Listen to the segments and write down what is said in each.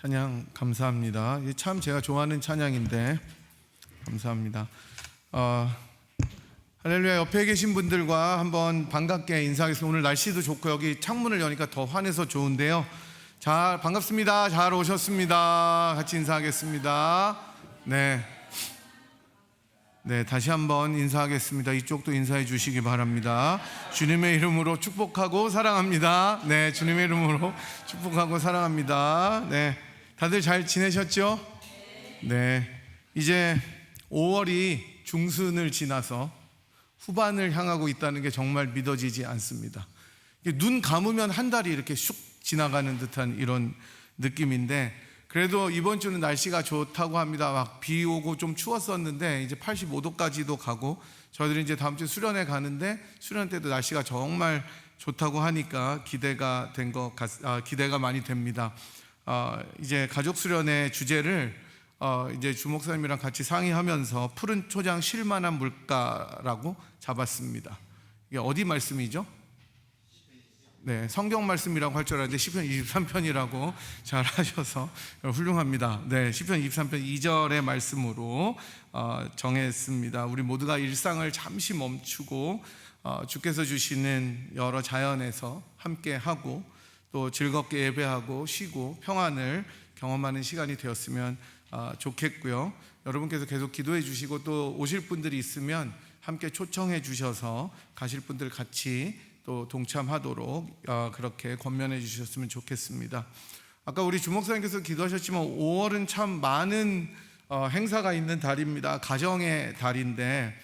찬양 감사합니다. 이게 참 제가 좋아하는 찬양인데 감사합니다. 할렐루야. 옆에 계신 분들과 한번 반갑게 인사하겠습니다. 오늘 날씨도 좋고 여기 창문을 여니까 더 환해서 좋은데요. 자, 반갑습니다. 잘 오셨습니다. 같이 인사하겠습니다. 네, 다시 한번 인사하겠습니다. 이쪽도 인사해 주시기 바랍니다. 주님의 이름으로 축복하고 사랑합니다. 네, 주님의 이름으로 축복하고 사랑합니다. 네, 다들 잘 지내셨죠? 네, 이제 5월이 중순을 지나서 후반을 향하고 있다는 게 정말 믿어지지 않습니다. 눈 감으면 한 달이 이렇게 슉 지나가는 듯한 이런 느낌인데, 그래도 이번 주는 날씨가 좋다고 합니다. 막 비 오고 좀 추웠었는데 이제 85도까지도 가고, 저희들이 이제 다음 주 수련회 가는데 수련 때도 날씨가 정말 좋다고 하니까 기대가 많이 됩니다. 이제 가족 수련회 주제를 이제 주 목사님이랑 같이 상의하면서 푸른 초장 쉴만한 물가라고 잡았습니다. 이게 어디 말씀이죠? 네, 성경 말씀이라고 할 줄 알았는데 시편 23편이라고 잘 하셔서 훌륭합니다. 네, 시편 23편 2절의 말씀으로 정했습니다. 우리 모두가 일상을 잠시 멈추고 주께서 주시는 여러 자연에서 함께 하고 또 즐겁게 예배하고 쉬고 평안을 경험하는 시간이 되었으면 좋겠고요. 여러분께서 계속 기도해 주시고 또 오실 분들이 있으면 함께 초청해 주셔서 가실 분들 같이 또 동참하도록 그렇게 권면해 주셨으면 좋겠습니다. 아까 우리 주목사님께서 기도하셨지만 5월은 참 많은 행사가 있는 달입니다. 가정의 달인데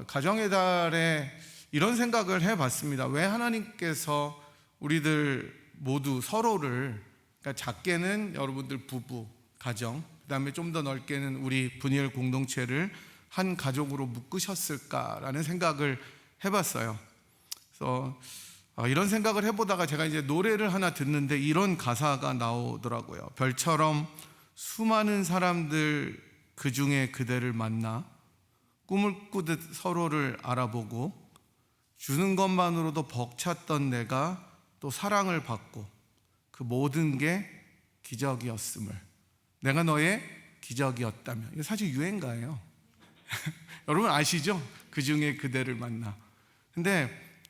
가정의 달에 이런 생각을 해봤습니다. 왜 하나님께서 우리들 모두 서로를, 그러니까 작게는 여러분들 부부, 가정, 그 다음에 좀 더 넓게는 우리 분이엘 공동체를 한 가족으로 묶으셨을까라는 생각을 해봤어요. 그래서 이런 생각을 해보다가 제가 이제 노래를 하나 듣는데 이런 가사가 나오더라고요. 별처럼 수많은 사람들 그 중에 그대를 만나 꿈을 꾸듯 서로를 알아보고 주는 것만으로도 벅찼던 내가 또 사랑을 받고 그 모든 게 기적이었음을, 내가 너의 기적이었다면. 이게 사실 유행가예요. 여러분 아시죠? 그 중에 그대를 만나. 근데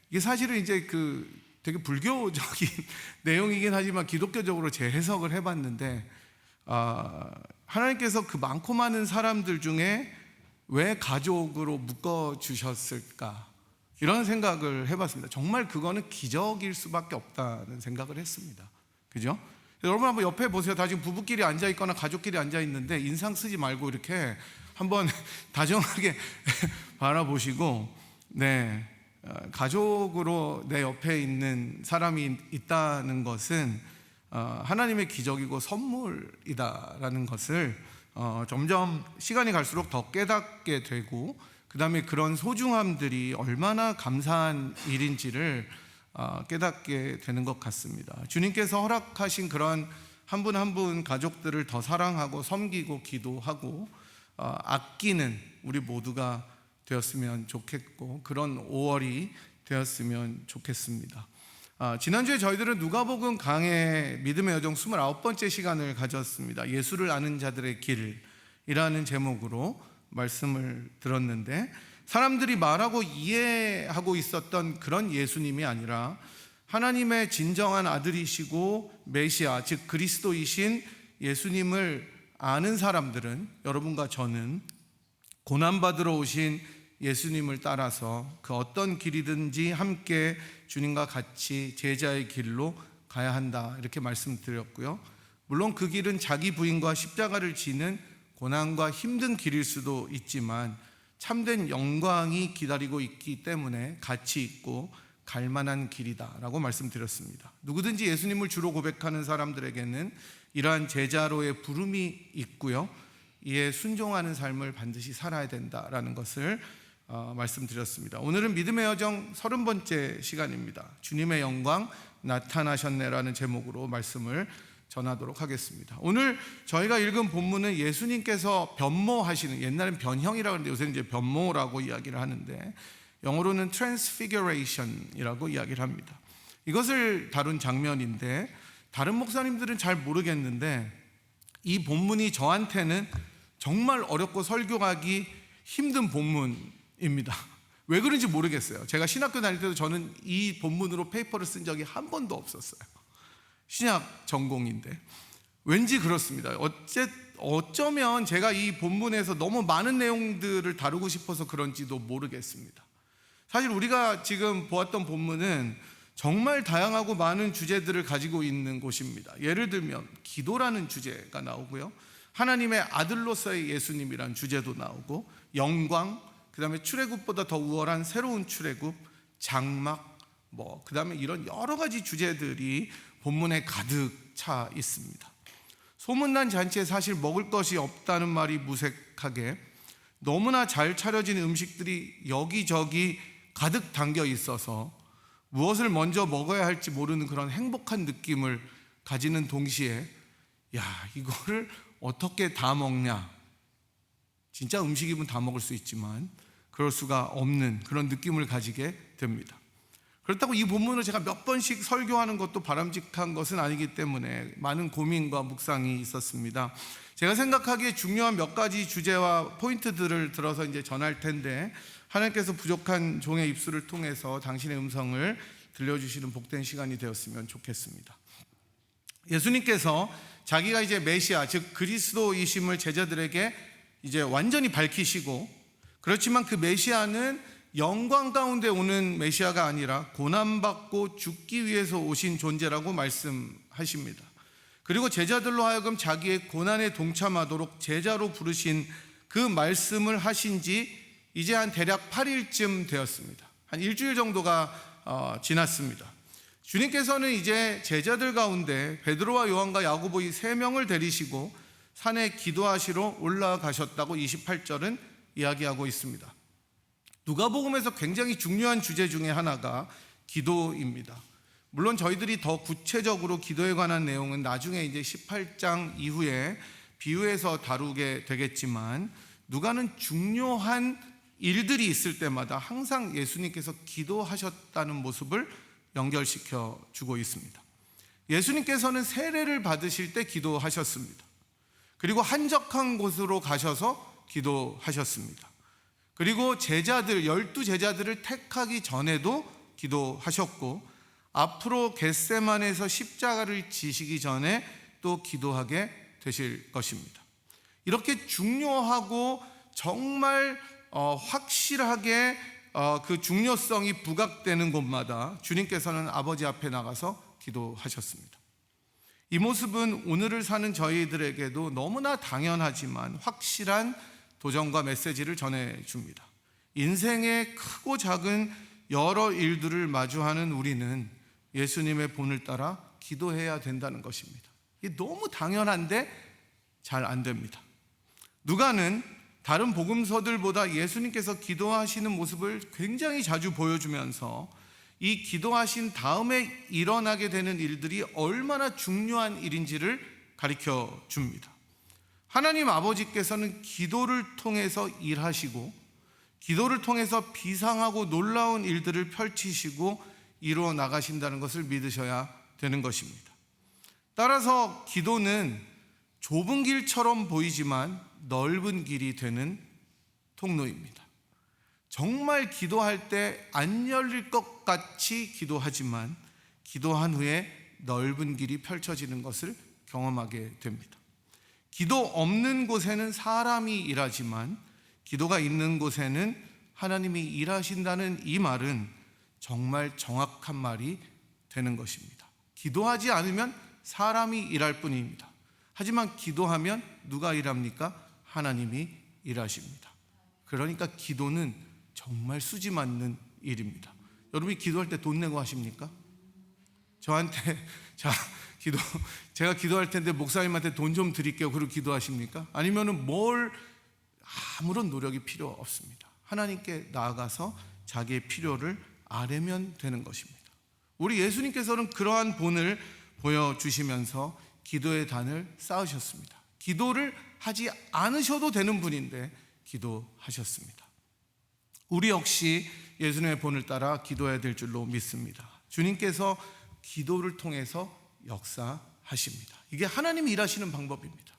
이게 사실은 이제 되게 불교적인 내용이긴 하지만 기독교적으로 재해석을 해봤는데 하나님께서 그 많고 많은 사람들 중에 왜 가족으로 묶어주셨을까, 이런 생각을 해봤습니다. 정말 그거는 기적일 수밖에 없다는 생각을 했습니다. 그죠? 여러분 한번 옆에 보세요. 다 지금 부부끼리 앉아있거나 가족끼리 앉아있는데 인상 쓰지 말고 이렇게 한번 다정하게 바라보시고, 네, 가족으로 내 옆에 있는 사람이 있다는 것은 하나님의 기적이고 선물이다라는 것을 점점 시간이 갈수록 더 깨닫게 되고, 그 다음에 그런 소중함들이 얼마나 감사한 일인지를 깨닫게 되는 것 같습니다. 주님께서 허락하신 그런 한 분 한 분 가족들을 더 사랑하고 섬기고 기도하고 아끼는 우리 모두가 되었으면 좋겠고, 그런 5월이 되었으면 좋겠습니다. 지난주에 저희들은 누가복음 강해 믿음의 여정 29번째 시간을 가졌습니다. 예수를 아는 자들의 길이라는 제목으로 말씀을 들었는데, 사람들이 말하고 이해하고 있었던 그런 예수님이 아니라 하나님의 진정한 아들이시고 메시아, 즉 그리스도이신 예수님을 아는 사람들은, 여러분과 저는 고난받으러 오신 예수님을 따라서 그 어떤 길이든지 함께 주님과 같이 제자의 길로 가야 한다, 이렇게 말씀드렸고요. 물론 그 길은 자기 부인과 십자가를 지는 고난과 힘든 길일 수도 있지만 참된 영광이 기다리고 있기 때문에 가치 있고 갈만한 길이다라고 말씀드렸습니다. 누구든지 예수님을 주로 고백하는 사람들에게는 이러한 제자로의 부름이 있고요, 이에 순종하는 삶을 반드시 살아야 된다라는 것을 말씀드렸습니다. 오늘은 믿음의 여정 30번째 시간입니다. 주님의 영광 나타나셨네라는 제목으로 말씀을 전하도록 하겠습니다. 오늘 저희가 읽은 본문은 예수님께서 변모하시는, 옛날엔 변형이라고 하는데 요새는 이제 변모라고 이야기를 하는데 영어로는 transfiguration이라고 이야기를 합니다. 이것을 다룬 장면인데, 다른 목사님들은 잘 모르겠는데 이 본문이 저한테는 정말 어렵고 설교하기 힘든 본문입니다. 왜 그런지 모르겠어요. 제가 신학교 다닐 때도 저는 이 본문으로 페이퍼를 쓴 적이 한 번도 없었어요. 신약 전공인데 왠지 그렇습니다. 어쩌면 제가 이 본문에서 너무 많은 내용들을 다루고 싶어서 그런지도 모르겠습니다. 사실 우리가 지금 보았던 본문은 정말 다양하고 많은 주제들을 가지고 있는 곳입니다. 예를 들면 기도라는 주제가 나오고요, 하나님의 아들로서의 예수님이라는 주제도 나오고, 영광, 그 다음에 출애굽보다 더 우월한 새로운 출애굽, 장막, 그 다음에 이런 여러 가지 주제들이 본문에 가득 차 있습니다. 소문난 잔치에 사실 먹을 것이 없다는 말이 무색하게 너무나 잘 차려진 음식들이 여기저기 가득 담겨 있어서 무엇을 먼저 먹어야 할지 모르는 그런 행복한 느낌을 가지는 동시에, 야, 이거를 어떻게 다 먹냐, 진짜 음식이면 다 먹을 수 있지만 그럴 수가 없는 그런 느낌을 가지게 됩니다. 그렇다고 이 본문을 제가 몇 번씩 설교하는 것도 바람직한 것은 아니기 때문에 많은 고민과 묵상이 있었습니다. 제가 생각하기에 중요한 몇 가지 주제와 포인트들을 들어서 이제 전할 텐데, 하나님께서 부족한 종의 입술을 통해서 당신의 음성을 들려주시는 복된 시간이 되었으면 좋겠습니다. 예수님께서 자기가 이제 메시아, 즉 그리스도이심을 제자들에게 이제 완전히 밝히시고, 그렇지만 그 메시아는 영광 가운데 오는 메시아가 아니라 고난받고 죽기 위해서 오신 존재라고 말씀하십니다. 그리고 제자들로 하여금 자기의 고난에 동참하도록 제자로 부르신 그 말씀을 하신 지 이제 한 대략 8일쯤 되었습니다. 한 일주일 정도가 지났습니다. 주님께서는 이제 제자들 가운데 베드로와 요한과 야고보 이 세 명을 데리시고 산에 기도하시러 올라가셨다고 28절은 이야기하고 있습니다. 누가복음에서 굉장히 중요한 주제 중에 하나가 기도입니다. 물론 저희들이 더 구체적으로 기도에 관한 내용은 나중에 이제 18장 이후에 비유해서 다루게 되겠지만, 누가는 중요한 일들이 있을 때마다 항상 예수님께서 기도하셨다는 모습을 연결시켜 주고 있습니다. 예수님께서는 세례를 받으실 때 기도하셨습니다. 그리고 한적한 곳으로 가셔서 기도하셨습니다. 그리고 제자들, 12제자들을 택하기 전에도 기도하셨고, 앞으로 겟세마네에서 십자가를 지시기 전에 또 기도하게 되실 것입니다. 이렇게 중요하고 정말 확실하게 그 중요성이 부각되는 곳마다 주님께서는 아버지 앞에 나가서 기도하셨습니다. 이 모습은 오늘을 사는 저희들에게도 너무나 당연하지만 확실한 도전과 메시지를 전해줍니다. 인생의 크고 작은 여러 일들을 마주하는 우리는 예수님의 본을 따라 기도해야 된다는 것입니다. 이게 너무 당연한데 잘 안 됩니다. 누가는 다른 복음서들보다 예수님께서 기도하시는 모습을 굉장히 자주 보여주면서 이 기도하신 다음에 일어나게 되는 일들이 얼마나 중요한 일인지를 가르쳐 줍니다. 하나님 아버지께서는 기도를 통해서 일하시고, 기도를 통해서 비상하고 놀라운 일들을 펼치시고 이루어 나가신다는 것을 믿으셔야 되는 것입니다. 따라서 기도는 좁은 길처럼 보이지만 넓은 길이 되는 통로입니다. 정말 기도할 때 안 열릴 것 같이 기도하지만 기도한 후에 넓은 길이 펼쳐지는 것을 경험하게 됩니다. 기도 없는 곳에는 사람이 일하지만 기도가 있는 곳에는 하나님이 일하신다는 이 말은 정말 정확한 말이 되는 것입니다. 기도하지 않으면 사람이 일할 뿐입니다. 하지만 기도하면 누가 일합니까? 하나님이 일하십니다. 그러니까 기도는 정말 수지 맞는 일입니다. 여러분이 기도할 때 돈 내고 하십니까? 저한테 제가 기도할 텐데 목사님한테 돈 좀 드릴게요, 그리고 기도하십니까? 아니면은 아무런 노력이 필요 없습니다. 하나님께 나아가서 자기의 필요를 아뢰면 되는 것입니다. 우리 예수님께서는 그러한 본을 보여주시면서 기도의 단을 쌓으셨습니다. 기도를 하지 않으셔도 되는 분인데 기도하셨습니다. 우리 역시 예수님의 본을 따라 기도해야 될 줄로 믿습니다. 주님께서 기도를 통해서 역사하십니다. 이게 하나님이 일하시는 방법입니다.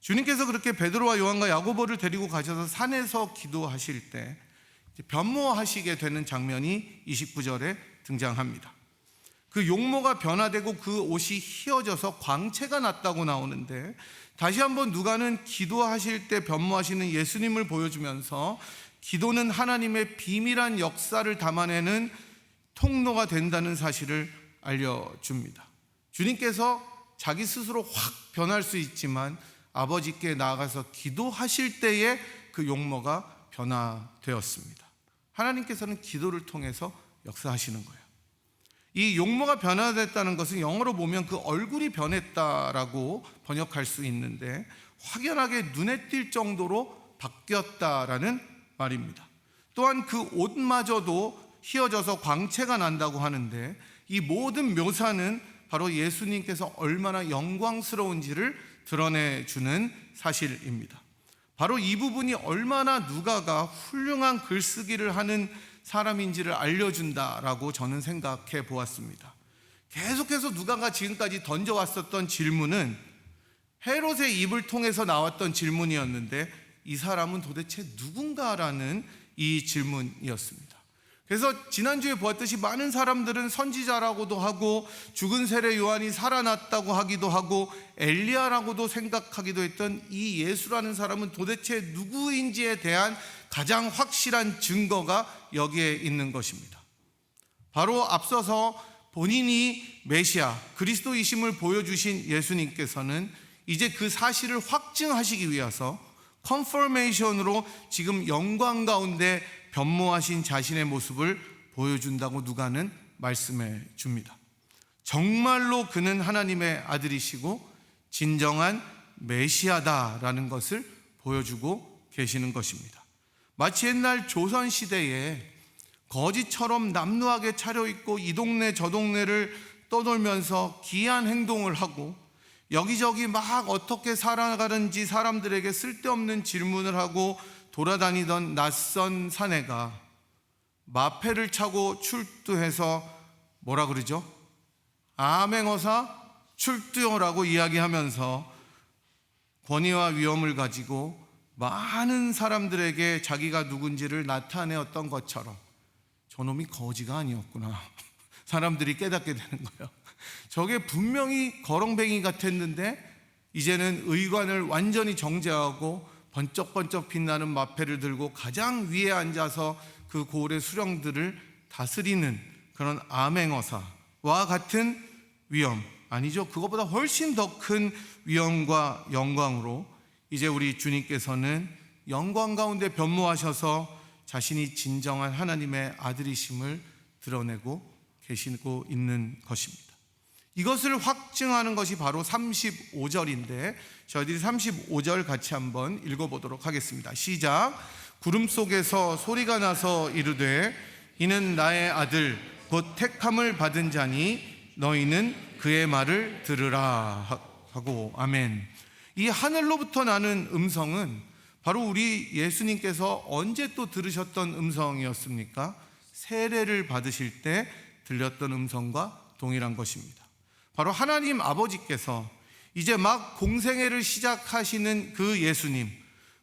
주님께서 그렇게 베드로와 요한과 야고보를 데리고 가셔서 산에서 기도하실 때 변모하시게 되는 장면이 29절에 등장합니다. 그 용모가 변화되고 그 옷이 휘어져서 광채가 났다고 나오는데, 다시 한번 누가는 기도하실 때 변모하시는 예수님을 보여주면서 기도는 하나님의 비밀한 역사를 담아내는 통로가 된다는 사실을 알려줍니다. 주님께서 자기 스스로 확 변할 수 있지만 아버지께 나아가서 기도하실 때에 그 용모가 변화되었습니다. 하나님께서는 기도를 통해서 역사하시는 거예요. 이 용모가 변화됐다는 것은 영어로 보면 그 얼굴이 변했다라고 번역할 수 있는데, 확연하게 눈에 띌 정도로 바뀌었다라는 말입니다. 또한 그 옷마저도 휘어져서 광채가 난다고 하는데, 이 모든 묘사는 바로 예수님께서 얼마나 영광스러운지를 드러내주는 사실입니다. 바로 이 부분이 얼마나 누가가 훌륭한 글쓰기를 하는 사람인지를 알려준다라고 저는 생각해 보았습니다. 계속해서 누가가 지금까지 던져왔었던 질문은 헤롯의 입을 통해서 나왔던 질문이었는데, 이 사람은 도대체 누군가라는 이 질문이었습니다. 그래서 지난주에 보았듯이 많은 사람들은 선지자라고도 하고 죽은 세례 요한이 살아났다고 하기도 하고 엘리야라고도 생각하기도 했던 이 예수라는 사람은 도대체 누구인지에 대한 가장 확실한 증거가 여기에 있는 것입니다. 바로 앞서서 본인이 메시아 그리스도이심을 보여주신 예수님께서는 이제 그 사실을 확증하시기 위해서 컨퍼메이션으로 지금 영광 가운데 변모하신 자신의 모습을 보여준다고 누가는 말씀해 줍니다. 정말로 그는 하나님의 아들이시고 진정한 메시아다라는 것을 보여주고 계시는 것입니다. 마치 옛날 조선시대에 거지처럼 남루하게 차려입고 이 동네 저 동네를 떠돌면서 기이한 행동을 하고 여기저기 막 어떻게 살아가는지 사람들에게 쓸데없는 질문을 하고 돌아다니던 낯선 사내가 마패를 차고 출두해서 뭐라 그러죠? 암행어사 출두요라고 이야기하면서 권위와 위엄을 가지고 많은 사람들에게 자기가 누군지를 나타내었던 것처럼 저놈이 거지가 아니었구나 사람들이 깨닫게 되는 거예요. 저게 분명히 거렁뱅이 같았는데 이제는 의관을 완전히 정죄하고 번쩍번쩍 빛나는 마패를 들고 가장 위에 앉아서 그 고을의 수령들을 다스리는 그런 암행어사와 같은 위엄, 아니죠, 그것보다 훨씬 더 큰 위엄과 영광으로 이제 우리 주님께서는 영광 가운데 변모하셔서 자신이 진정한 하나님의 아들이심을 드러내고 계시고 있는 것입니다. 이것을 확증하는 것이 바로 35절인데 저희들이 35절 같이 한번 읽어보도록 하겠습니다. 시작. 구름 속에서 소리가 나서 이르되 이는 나의 아들 곧 택함을 받은 자니 너희는 그의 말을 들으라 하고. 아멘. 이 하늘로부터 나는 음성은 바로 우리 예수님께서 언제 또 들으셨던 음성이었습니까? 세례를 받으실 때 들렸던 음성과 동일한 것입니다. 바로 하나님 아버지께서 이제 막 공생애를 시작하시는 그 예수님,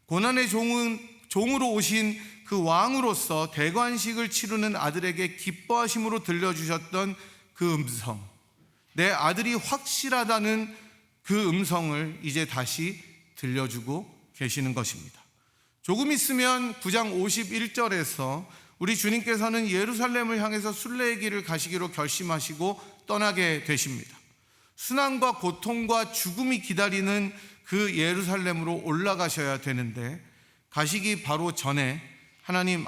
고난의 종으로 오신 그 왕으로서 대관식을 치르는 아들에게 기뻐하심으로 들려주셨던 그 음성, 내 아들이 확실하다는 그 음성을 이제 다시 들려주고 계시는 것입니다. 조금 있으면 9장 51절에서 우리 주님께서는 예루살렘을 향해서 순례의 길을 가시기로 결심하시고 떠나게 되십니다. 순환과 고통과 죽음이 기다리는 그 예루살렘으로 올라가셔야 되는데 가시기 바로 전에 하나님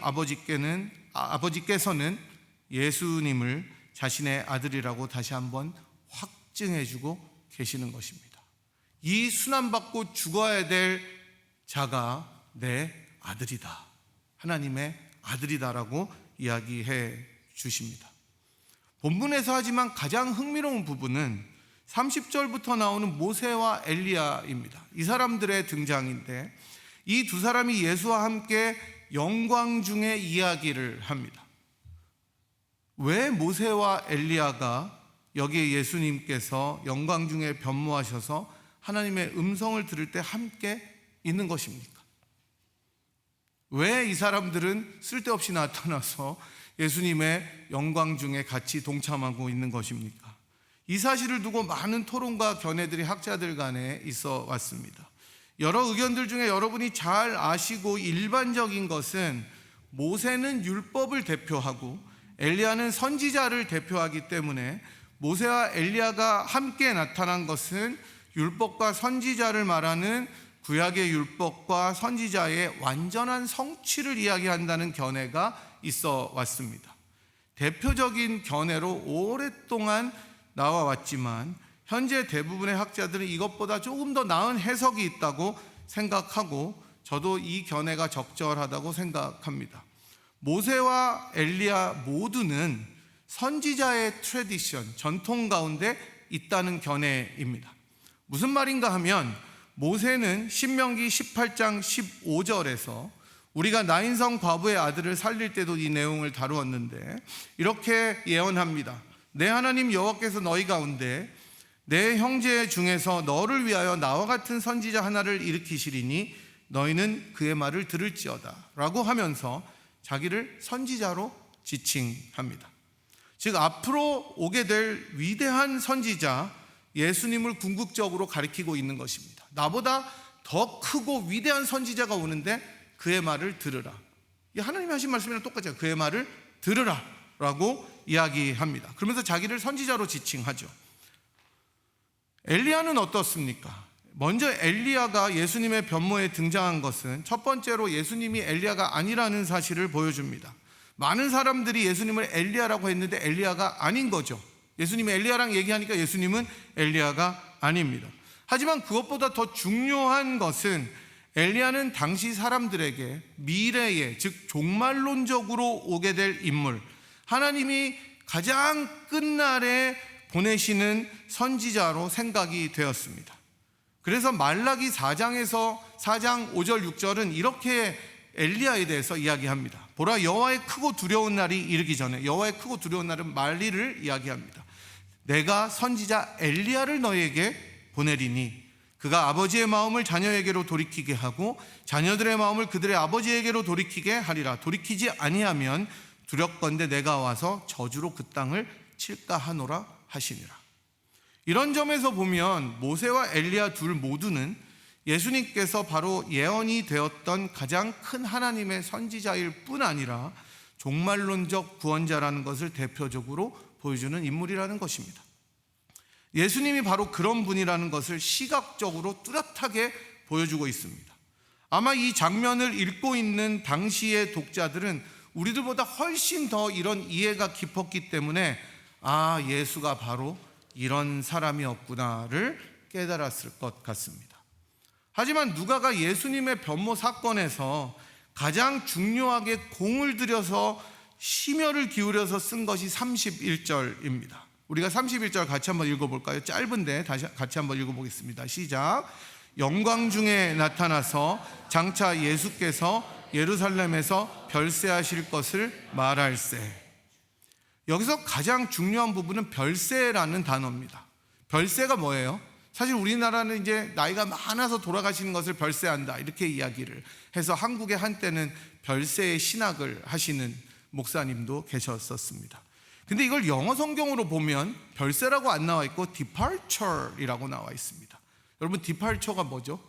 아버지께서는 예수님을 자신의 아들이라고 다시 한번 확증해주고 계시는 것입니다. 이 순환받고 죽어야 될 자가 내 아들이다, 하나님의 아들이다라고 이야기해 주십니다. 본문에서 하지만 가장 흥미로운 부분은 30절부터 나오는 모세와 엘리야입니다. 이 사람들의 등장인데 이 두 사람이 예수와 함께 영광 중의 이야기를 합니다. 왜 모세와 엘리야가 여기에 예수님께서 영광 중에 변모하셔서 하나님의 음성을 들을 때 함께 있는 것입니까? 왜 이 사람들은 쓸데없이 나타나서 예수님의 영광 중에 같이 동참하고 있는 것입니까? 이 사실을 두고 많은 토론과 견해들이 학자들 간에 있어 왔습니다. 여러 의견들 중에 여러분이 잘 아시고 일반적인 것은 모세는 율법을 대표하고 엘리야는 선지자를 대표하기 때문에 모세와 엘리야가 함께 나타난 것은 율법과 선지자를 말하는 구약의 율법과 선지자의 완전한 성취를 이야기한다는 견해가 있어 왔습니다. 대표적인 견해로 오랫동안 나와 왔지만 현재 대부분의 학자들은 이것보다 조금 더 나은 해석이 있다고 생각하고 저도 이 견해가 적절하다고 생각합니다. 모세와 엘리야 모두는 선지자의 트래디션, 전통 가운데 있다는 견해입니다. 무슨 말인가 하면 모세는 신명기 18장 15절에서 우리가 나인성 과부의 아들을 살릴 때도 이 내용을 다루었는데 이렇게 예언합니다. 내 하나님 여호와께서 너희 가운데 내 형제 중에서 너를 위하여 나와 같은 선지자 하나를 일으키시리니 너희는 그의 말을 들을지어다 라고 하면서 자기를 선지자로 지칭합니다. 즉 앞으로 오게 될 위대한 선지자 예수님을 궁극적으로 가리키고 있는 것입니다. 나보다 더 크고 위대한 선지자가 오는데 그의 말을 들으라. 이 하나님이 하신 말씀이랑 똑같아요. 그의 말을 들으라 라고 이야기합니다. 그러면서 자기를 선지자로 지칭하죠. 엘리야는 어떻습니까? 먼저 엘리야가 예수님의 변모에 등장한 것은 첫 번째로 예수님이 엘리야가 아니라는 사실을 보여줍니다. 많은 사람들이 예수님을 엘리야라고 했는데 엘리야가 아닌 거죠. 예수님이 엘리야랑 얘기하니까 예수님은 엘리야가 아닙니다. 하지만 그것보다 더 중요한 것은 엘리야는 당시 사람들에게 미래에, 즉 종말론적으로 오게 될 인물, 하나님이 가장 끝날에 보내시는 선지자로 생각이 되었습니다. 그래서 말라기 4장에서 4장 5절 6절은 이렇게 엘리야에 대해서 이야기합니다. 보라, 여호와의 크고 두려운 날이 이르기 전에, 여호와의 크고 두려운 날은 말리를 이야기합니다. 내가 선지자 엘리야를 너희에게 보내리니 그가 아버지의 마음을 자녀에게로 돌이키게 하고 자녀들의 마음을 그들의 아버지에게로 돌이키게 하리라. 돌이키지 아니하면 두렵건대 내가 와서 저주로 그 땅을 칠까 하노라 하시니라. 이런 점에서 보면 모세와 엘리야 둘 모두는 예수님께서 바로 예언이 되었던 가장 큰 하나님의 선지자일 뿐 아니라 종말론적 구원자라는 것을 대표적으로 보여주는 인물이라는 것입니다. 예수님이 바로 그런 분이라는 것을 시각적으로 뚜렷하게 보여주고 있습니다. 아마 이 장면을 읽고 있는 당시의 독자들은 우리들보다 훨씬 더 이런 이해가 깊었기 때문에 아, 예수가 바로 이런 사람이었구나를 깨달았을 것 같습니다. 하지만 누가가 예수님의 변모 사건에서 가장 중요하게 공을 들여서 심혈을 기울여서 쓴 것이 31절입니다. 우리가 31절 같이 한번 읽어볼까요? 짧은데 다시 같이 한번 읽어보겠습니다. 시작. 영광 중에 나타나서 장차 예수께서 예루살렘에서 별세하실 것을 말할세. 여기서 가장 중요한 부분은 별세라는 단어입니다. 별세가 뭐예요? 사실 우리나라는 이제 나이가 많아서 돌아가시는 것을 별세한다 이렇게 이야기를 해서 한국에 한때는 별세의 신학을 하시는 목사님도 계셨었습니다. 근데 이걸 영어 성경으로 보면 별세라고 안 나와 있고 departure이라고 나와 있습니다. 여러분 departure가 뭐죠?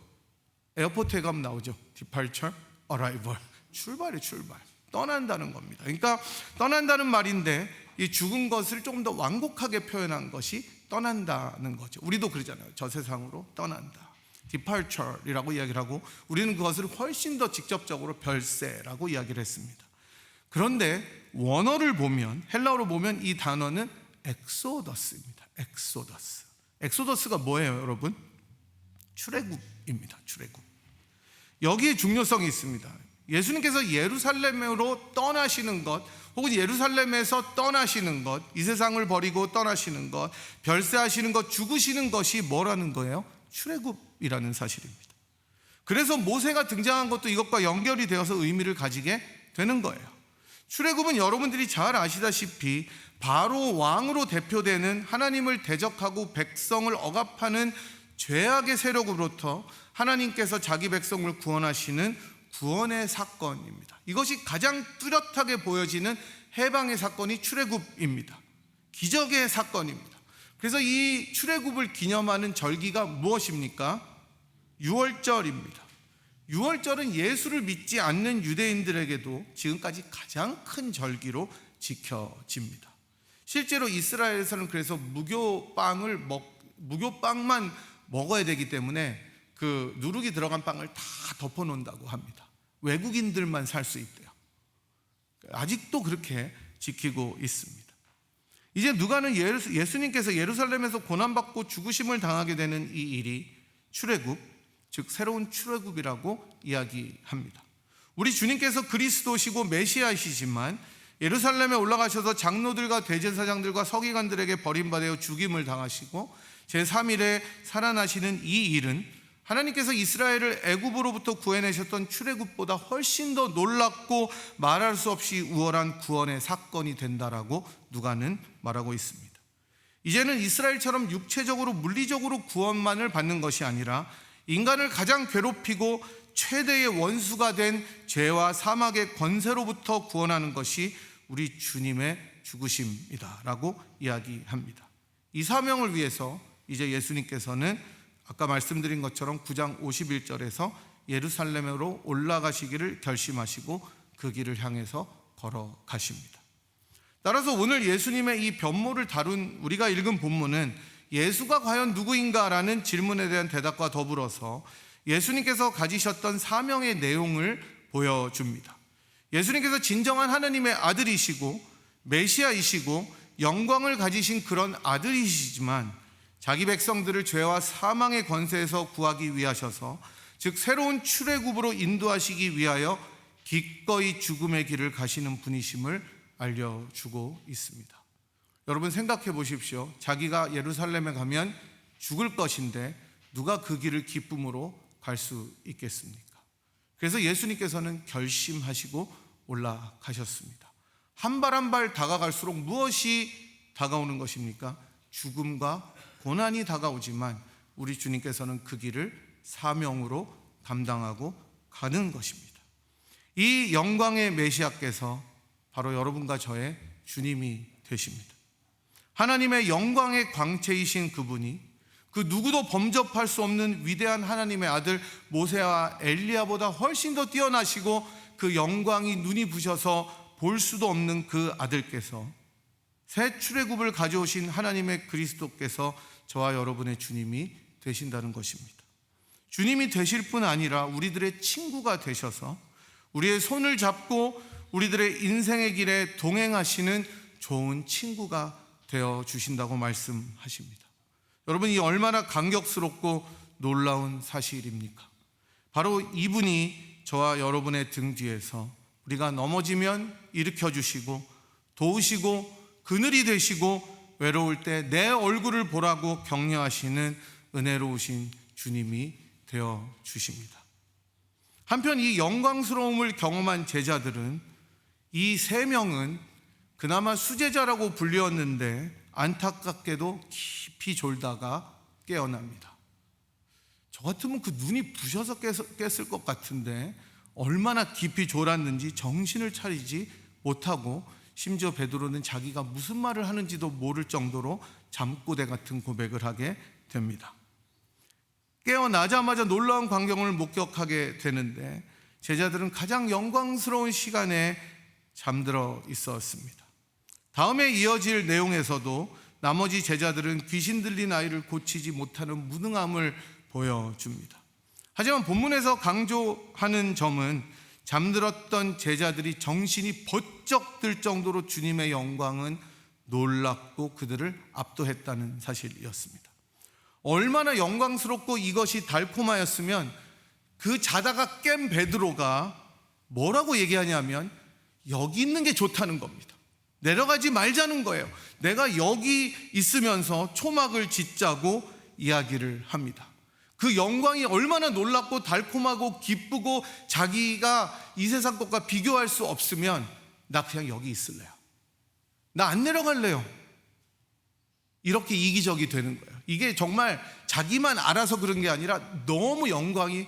에어포트에 가면 나오죠. departure, arrival. 출발이 출발. 떠난다는 겁니다. 그러니까 떠난다는 말인데 이 죽은 것을 조금 더 완곡하게 표현한 것이 떠난다는 거죠. 우리도 그러잖아요. 저 세상으로 떠난다. departure이라고 이야기를 하고 우리는 그것을 훨씬 더 직접적으로 별세라고 이야기를 했습니다. 그런데 원어를 보면 헬라어로 보면 이 단어는 엑소더스입니다. 엑소더스. 엑소더스가 뭐예요, 여러분? 출애굽입니다. 출애굽. 여기에 중요성이 있습니다. 예수님께서 예루살렘으로 떠나시는 것 혹은 예루살렘에서 떠나시는 것, 이 세상을 버리고 떠나시는 것, 별세하시는 것, 죽으시는 것이 뭐라는 거예요? 출애굽이라는 사실입니다. 그래서 모세가 등장한 것도 이것과 연결이 되어서 의미를 가지게 되는 거예요. 출애굽은 여러분들이 잘 아시다시피 바로 왕으로 대표되는 하나님을 대적하고 백성을 억압하는 죄악의 세력으로부터 하나님께서 자기 백성을 구원하시는 구원의 사건입니다. 이것이 가장 뚜렷하게 보여지는 해방의 사건이 출애굽입니다. 기적의 사건입니다. 그래서 이 출애굽을 기념하는 절기가 무엇입니까? 유월절입니다. 유월절은 예수를 믿지 않는 유대인들에게도 지금까지 가장 큰 절기로 지켜집니다. 실제로 이스라엘에서는 그래서 무교빵만 먹어야 되기 때문에 그 누룩이 들어간 빵을 다 덮어 놓는다고 합니다. 외국인들만 살 수 있대요. 아직도 그렇게 지키고 있습니다. 이제 누가는 예수님께서 예루살렘에서 고난받고 죽으심을 당하게 되는 이 일이 출애굽, 즉 새로운 출애굽이라고 이야기합니다. 우리 주님께서 그리스도시고 메시아이시지만 예루살렘에 올라가셔서 장로들과 대제사장들과 서기관들에게 버림받아 죽임을 당하시고 제3일에 살아나시는 이 일은 하나님께서 이스라엘을 애굽으로부터 구해내셨던 출애굽보다 훨씬 더 놀랍고 말할 수 없이 우월한 구원의 사건이 된다라고 누가는 말하고 있습니다. 이제는 이스라엘처럼 육체적으로 물리적으로 구원만을 받는 것이 아니라 인간을 가장 괴롭히고 최대의 원수가 된 죄와 사막의 권세로부터 구원하는 것이 우리 주님의 죽으심이다라고 이야기합니다. 이 사명을 위해서 이제 예수님께서는 아까 말씀드린 것처럼 9장 51절에서 예루살렘으로 올라가시기를 결심하시고 그 길을 향해서 걸어가십니다. 따라서 오늘 예수님의 이 변모를 다룬 우리가 읽은 본문은 예수가 과연 누구인가라는 질문에 대한 대답과 더불어서 예수님께서 가지셨던 사명의 내용을 보여줍니다. 예수님께서 진정한 하나님의 아들이시고 메시아이시고 영광을 가지신 그런 아들이시지만 자기 백성들을 죄와 사망의 권세에서 구하기 위하셔서 즉 새로운 출애굽으로 인도하시기 위하여 기꺼이 죽음의 길을 가시는 분이심을 알려주고 있습니다. 여러분 생각해 보십시오. 자기가 예루살렘에 가면 죽을 것인데 누가 그 길을 기쁨으로 갈 수 있겠습니까? 그래서 예수님께서는 결심하시고 올라가셨습니다. 한 발 한 발 다가갈수록 무엇이 다가오는 것입니까? 죽음과 고난이 다가오지만 우리 주님께서는 그 길을 사명으로 감당하고 가는 것입니다. 이 영광의 메시아께서 바로 여러분과 저의 주님이 되십니다. 하나님의 영광의 광채이신 그분이 그 누구도 범접할 수 없는 위대한 하나님의 아들 모세와 엘리야보다 훨씬 더 뛰어나시고 그 영광이 눈이 부셔서 볼 수도 없는 그 아들께서 새 출애굽을 가져오신 하나님의 그리스도께서 저와 여러분의 주님이 되신다는 것입니다. 주님이 되실 뿐 아니라 우리들의 친구가 되셔서 우리의 손을 잡고 우리들의 인생의 길에 동행하시는 좋은 친구가 되어 주신다고 말씀하십니다. 여러분, 이 얼마나 감격스럽고 놀라운 사실입니까? 바로 이분이 저와 여러분의 등 뒤에서 우리가 넘어지면 일으켜 주시고 도우시고 그늘이 되시고 외로울 때 내 얼굴을 보라고 격려하시는 은혜로우신 주님이 되어 주십니다. 한편 이 영광스러움을 경험한 제자들은 이 세 명은 그나마 수제자라고 불리웠는데 안타깝게도 깊이 졸다가 깨어납니다. 저 같으면 그 눈이 부셔서 깼을 것 같은데 얼마나 깊이 졸았는지 정신을 차리지 못하고 심지어 베드로는 자기가 무슨 말을 하는지도 모를 정도로 잠꼬대 같은 고백을 하게 됩니다. 깨어나자마자 놀라운 광경을 목격하게 되는데 제자들은 가장 영광스러운 시간에 잠들어 있었습니다. 다음에 이어질 내용에서도 나머지 제자들은 귀신 들린 아이를 고치지 못하는 무능함을 보여줍니다. 하지만 본문에서 강조하는 점은 잠들었던 제자들이 정신이 번쩍 들 정도로 주님의 영광은 놀랍고 그들을 압도했다는 사실이었습니다. 얼마나 영광스럽고 이것이 달콤하였으면 그 자다가 깬 베드로가 뭐라고 얘기하냐면 여기 있는 게 좋다는 겁니다. 내려가지 말자는 거예요. 내가 여기 있으면서 초막을 짓자고 이야기를 합니다. 그 영광이 얼마나 놀랍고 달콤하고 기쁘고 자기가 이 세상 것과 비교할 수 없으면 나 그냥 여기 있을래요. 나 안 내려갈래요. 이렇게 이기적이 되는 거예요. 이게 정말 자기만 알아서 그런 게 아니라 너무 영광이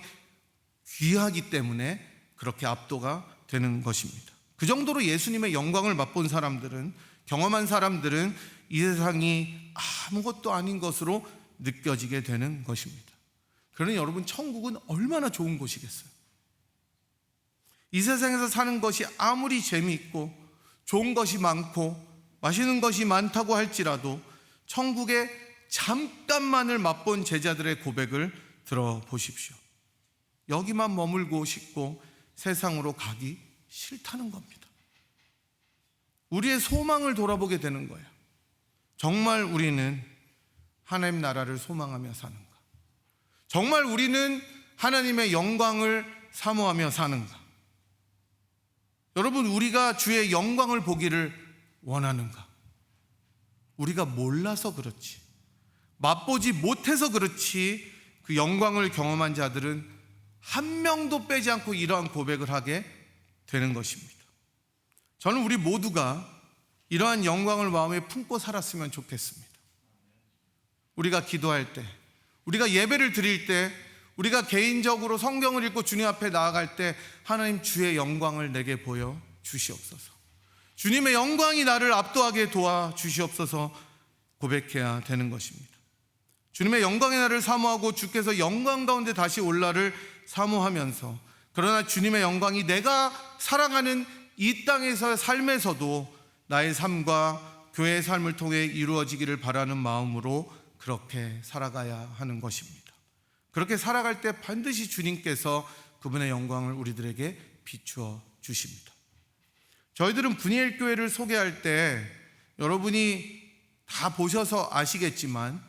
귀하기 때문에 그렇게 압도가 되는 것입니다. 그 정도로 예수님의 영광을 맛본 사람들은, 경험한 사람들은 이 세상이 아무것도 아닌 것으로 느껴지게 되는 것입니다. 그러니 여러분, 천국은 얼마나 좋은 곳이겠어요. 이 세상에서 사는 것이 아무리 재미있고 좋은 것이 많고 맛있는 것이 많다고 할지라도 천국에 잠깐만을 맛본 제자들의 고백을 들어보십시오. 여기만 머물고 싶고 세상으로 가기 싫다는 겁니다. 우리의 소망을 돌아보게 되는 거예요. 정말 우리는 하나님 나라를 소망하며 사는가? 정말 우리는 하나님의 영광을 사모하며 사는가? 여러분, 우리가 주의 영광을 보기를 원하는가? 우리가 몰라서 그렇지, 맛보지 못해서 그렇지, 그 영광을 경험한 자들은 한 명도 빼지 않고 이러한 고백을 하게 되는 것입니다. 저는 우리 모두가 이러한 영광을 마음에 품고 살았으면 좋겠습니다. 우리가 기도할 때, 우리가 예배를 드릴 때, 우리가 개인적으로 성경을 읽고 주님 앞에 나아갈 때 하나님, 주의 영광을 내게 보여 주시옵소서. 주님의 영광이 나를 압도하게 도와 주시옵소서 고백해야 되는 것입니다. 주님의 영광의 날을 사모하고 주께서 영광 가운데 다시 올라를 사모하면서, 그러나 주님의 영광이 내가 살아가는 이 땅에서의 삶에서도 나의 삶과 교회의 삶을 통해 이루어지기를 바라는 마음으로 그렇게 살아가야 하는 것입니다. 그렇게 살아갈 때 반드시 주님께서 그분의 영광을 우리들에게 비추어 주십니다. 저희들은 분이엘 교회를 소개할 때 여러분이 다 보셔서 아시겠지만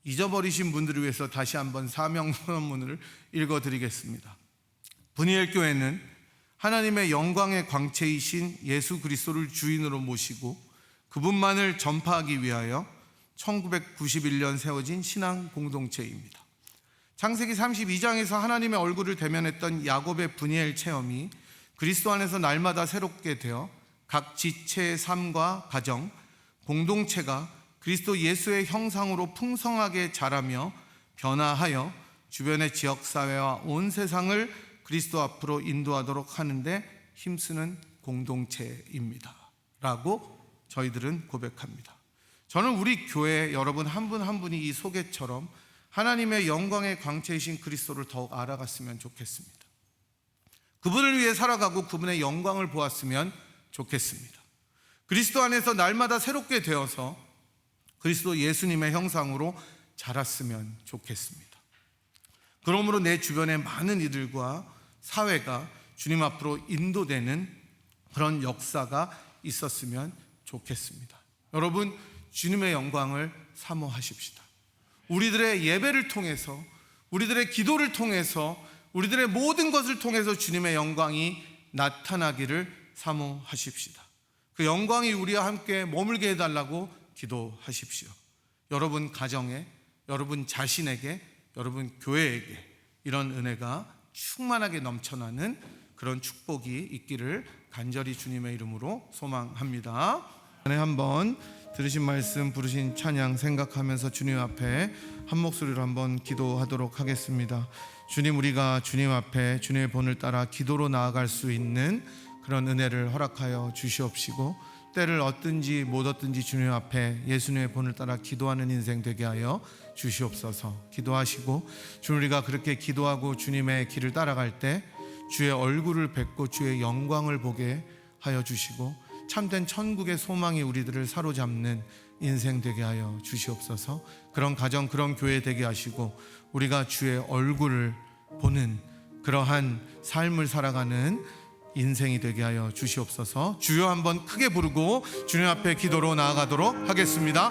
잊어버리신 분들을 위해서 다시 한번 사명 선언문을 읽어드리겠습니다. 분이엘 교회는 하나님의 영광의 광채이신 예수 그리스도를 주인으로 모시고 그분만을 전파하기 위하여 1991년 세워진 신앙 공동체입니다. 창세기 32장에서 하나님의 얼굴을 대면했던 야곱의 분이엘 체험이 그리스도 안에서 날마다 새롭게 되어 각 지체의 삶과 가정, 공동체가 그리스도 예수의 형상으로 풍성하게 자라며 변화하여 주변의 지역사회와 온 세상을 그리스도 앞으로 인도하도록 하는데 힘쓰는 공동체입니다 라고 저희들은 고백합니다. 저는 우리 교회 여러분 한 분 한 분이 이 소개처럼 하나님의 영광의 광채이신 그리스도를 더욱 알아갔으면 좋겠습니다. 그분을 위해 살아가고 그분의 영광을 보았으면 좋겠습니다. 그리스도 안에서 날마다 새롭게 되어서 그리스도 예수님의 형상으로 자랐으면 좋겠습니다. 그러므로 내 주변의 많은 이들과 사회가 주님 앞으로 인도되는 그런 역사가 있었으면 좋겠습니다. 여러분, 주님의 영광을 사모하십시다. 우리들의 예배를 통해서, 우리들의 기도를 통해서, 우리들의 모든 것을 통해서 주님의 영광이 나타나기를 사모하십시다. 그 영광이 우리와 함께 머물게 해달라고 기도하십시오. 여러분 가정에, 여러분 자신에게, 여러분 교회에게 이런 은혜가 충만하게 넘쳐나는 그런 축복이 있기를 간절히 주님의 이름으로 소망합니다. 한번 들으신 말씀, 부르신 찬양 생각하면서 주님 앞에 한 목소리로 한번 기도하도록 하겠습니다. 주님, 우리가 주님 앞에 주님의 본을 따라 기도로 나아갈 수 있는 그런 은혜를 허락하여 주시옵시고, 때를 얻든지 못 얻든지 주님 앞에 예수님의 본을 따라 기도하는 인생 되게 하여 주시옵소서. 기도하시고 주님, 우리가 그렇게 기도하고 주님의 길을 따라갈 때 주의 얼굴을 뵙고 주의 영광을 보게 하여 주시고, 참된 천국의 소망이 우리들을 사로잡는 인생 되게 하여 주시옵소서. 그런 가정, 그런 교회 되게 하시고 우리가 주의 얼굴을 보는 그러한 삶을 살아가는 인생이 되게 하여 주시옵소서. 주여 한번 크게 부르고 주님 앞에 기도로 나아가도록 하겠습니다.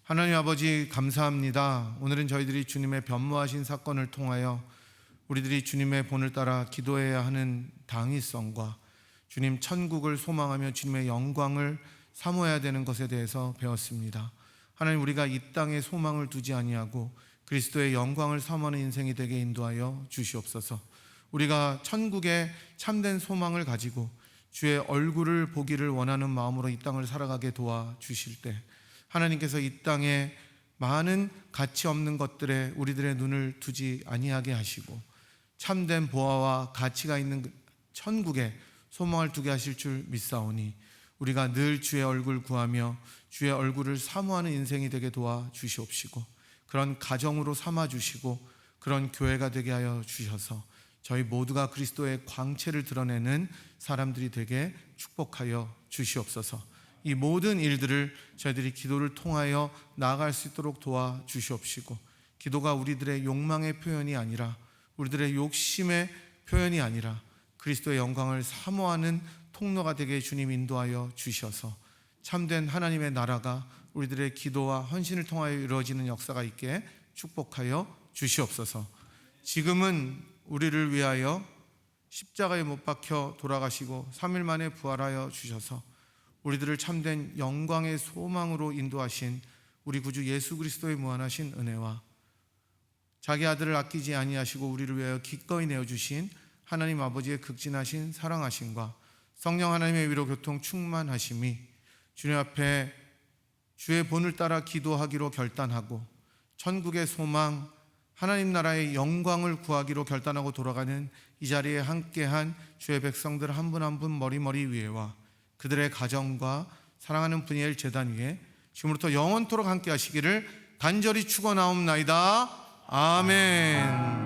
하나님 아버지, 감사합니다. 오늘은 저희들이 주님의 변모하신 사건을 통하여 우리들이 주님의 본을 따라 기도해야 하는 당위성과 주님 천국을 소망하며 주님의 영광을 사모해야 되는 것에 대해서 배웠습니다. 하나님, 우리가 이 땅에 소망을 두지 아니하고 그리스도의 영광을 사모하는 인생이 되게 인도하여 주시옵소서. 우리가 천국의 참된 소망을 가지고 주의 얼굴을 보기를 원하는 마음으로 이 땅을 살아가게 도와주실 때 하나님께서 이 땅에 많은 가치 없는 것들에 우리들의 눈을 두지 아니하게 하시고 참된 보화와 가치가 있는 천국에 소망을 두게 하실 줄 믿사오니 우리가 늘 주의 얼굴 구하며 주의 얼굴을 사모하는 인생이 되게 도와주시옵시고 그런 가정으로 삼아주시고 그런 교회가 되게 하여 주셔서 저희 모두가 그리스도의 광채를 드러내는 사람들이 되게 축복하여 주시옵소서. 이 모든 일들을 저희들이 기도를 통하여 나아갈 수 있도록 도와주시옵시고 기도가 우리들의 욕망의 표현이 아니라 우리들의 욕심의 표현이 아니라 그리스도의 영광을 사모하는 통로가 되게 주님 인도하여 주셔서 참된 하나님의 나라가 우리들의 기도와 헌신을 통하여 이루어지는 역사가 있게 축복하여 주시옵소서. 지금은 우리를 위하여 십자가에 못 박혀 돌아가시고 3일 만에 부활하여 주셔서 우리들을 참된 영광의 소망으로 인도하신 우리 구주 예수 그리스도의 무한하신 은혜와 자기 아들을 아끼지 아니하시고 우리를 위하여 기꺼이 내어주신 하나님 아버지의 극진하신 사랑하심과 성령 하나님의 위로 교통 충만하심이 주님 앞에 주의 본을 따라 기도하기로 결단하고 천국의 소망 하나님 나라의 영광을 구하기로 결단하고 돌아가는 이 자리에 함께한 주의 백성들 한 분 한 분 머리머리 위에와 그들의 가정과 사랑하는 분이엘 제단 위에 지금부터 영원토록 함께 하시기를 간절히 축원하옵나이다. 아멘.